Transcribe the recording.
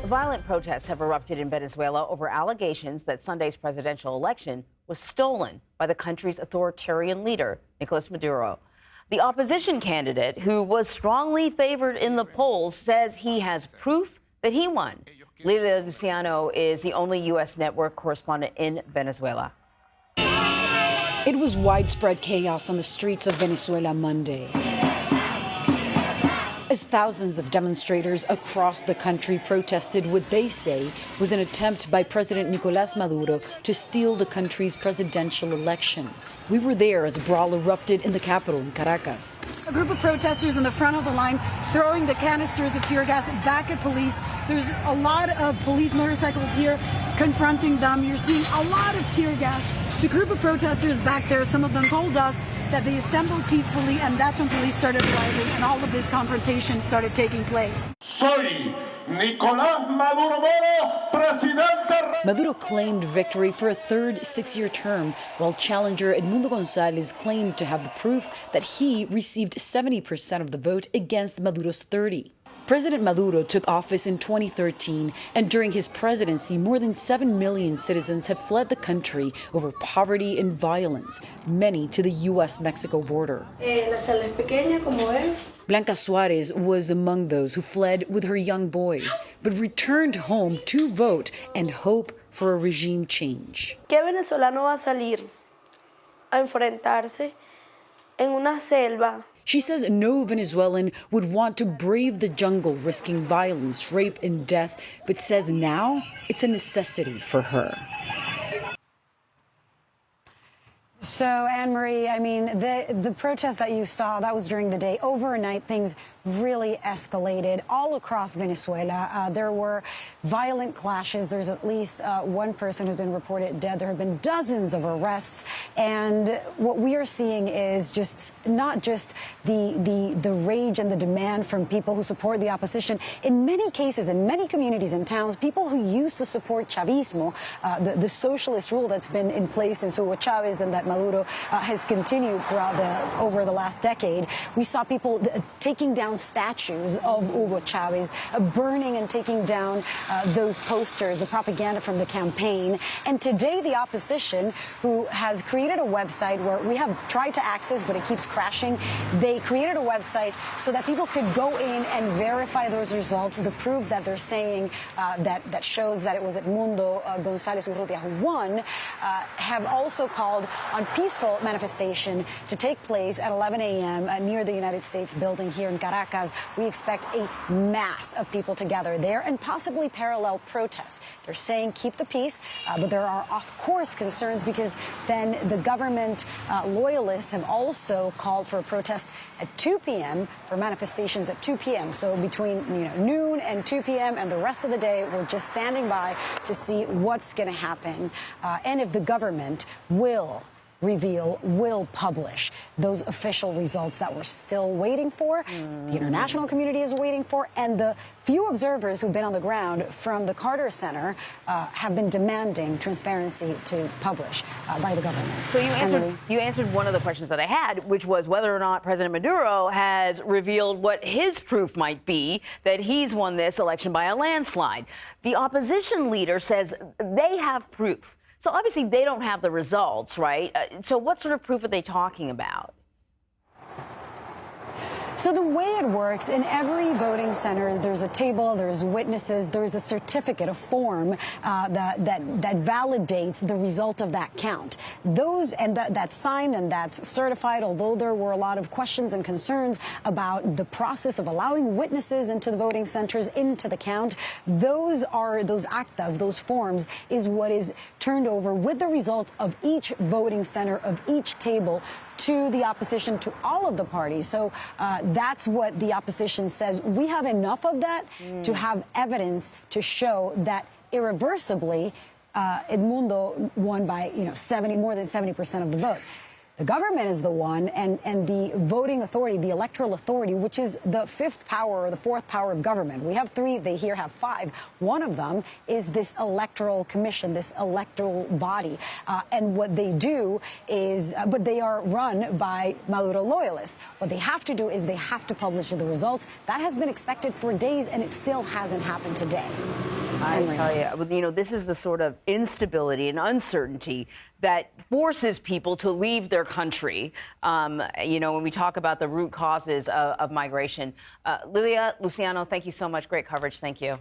Violent protests have erupted in Venezuela over allegations that Sunday's presidential election was stolen by the country's authoritarian leader, Nicolas Maduro. The opposition candidate, who was strongly favored in the polls, says he has proof that he won. Lilia Luciano is the only U.S. network correspondent in Venezuela. It was widespread chaos on the streets of Venezuela Monday, as thousands of demonstrators across the country protested what they say was an attempt by President Nicolas Maduro to steal the country's presidential election. We were there as a brawl erupted in the capital in Caracas. A group of protesters in the front of the line throwing the canisters of tear gas back at police. There's a lot of police motorcycles here confronting them. You're seeing a lot of tear gas. The group of protesters back there, some of them told us that they assembled peacefully, and that's when police started arriving and all of this confrontation started taking place. Soy Nicolas Maduro, presidente. Maduro claimed victory for a third six-year term, while challenger Edmundo González claimed to have the proof that he received 70% of the vote against Maduro's 30%. President Maduro took office in 2013, and during his presidency, more than 7 million citizens have fled the country over poverty and violence, many to the U.S.-Mexico border. Blanca Suarez was among those who fled with her young boys, but returned home to vote and hope for a regime change. ¿Qué venezolano va a salir a enfrentarse en una selva? She says no Venezuelan would want to brave the jungle, risking violence, rape, and death, but says now it's a necessity for her. So, Anne-Marie, I mean, the protests that you saw, that was during the day. Overnight, things really escalated all across Venezuela. There were violent clashes. There's at least one person who's been reported dead. There have been dozens of arrests. And what we are seeing is just not just the rage and the demand from people who support the opposition. In many cases, in many communities and towns, people who used to support Chavismo, the socialist rule that's been in place since Hugo Chavez and that Maduro has continued throughout over the last decade. We saw people taking down statues of Hugo Chavez, burning and taking down those posters, the propaganda from the campaign. And today, the opposition, who has created a website where we have tried to access, but it keeps crashing, they created a website so that people could go in and verify those results, the proof that they're saying that shows that it was Edmundo González Urrutia who won, have also called on peaceful manifestation to take place at 11 a.m. Near the United States building here in Caracas. We expect a mass of people to gather there and possibly parallel protests. They're saying keep the peace, but there are, of course, concerns because then the government loyalists have also called for a protest at 2 p.m. for manifestations at 2 p.m. So between noon and 2 p.m. and the rest of the day, we're just standing by to see what's going to happen and if the government will publish those official results that we're still waiting for, the international community is waiting for, and the few observers who've been on the ground from the Carter Center have been demanding transparency to publish by the government. So you answered one of the questions that I had, which was whether or not President Maduro has revealed what his proof might be that he's won this election by a landslide. The opposition leader says they have proof. So obviously they don't have the results, right? So what sort of proof are they talking about? So the way it works, in every voting center, there's a table, there's witnesses, there's a certificate, a form that validates the result of that count. That's signed and that's certified, although there were a lot of questions and concerns about the process of allowing witnesses into the voting centers, into the count. Those actas, those forms, is what is turned over with the results of each voting center, of each table, to the opposition, to all of the parties. So that's what the opposition says. We have enough of that to have evidence to show that irreversibly Edmundo won by more than 70% of the vote. The government is the one, and the voting authority, the electoral authority, which is the fifth power or the fourth power of government. We have three, they here have five. One of them is this electoral commission, this electoral body. And what they do is, but they are run by Maduro loyalists. What they have to do is they have to publish the results. That has been expected for days, and it still hasn't happened today. I tell you, this is the sort of instability and uncertainty that forces people to leave their country. When we talk about the root causes of migration. Lilia Luciano, thank you so much. Great coverage. Thank you.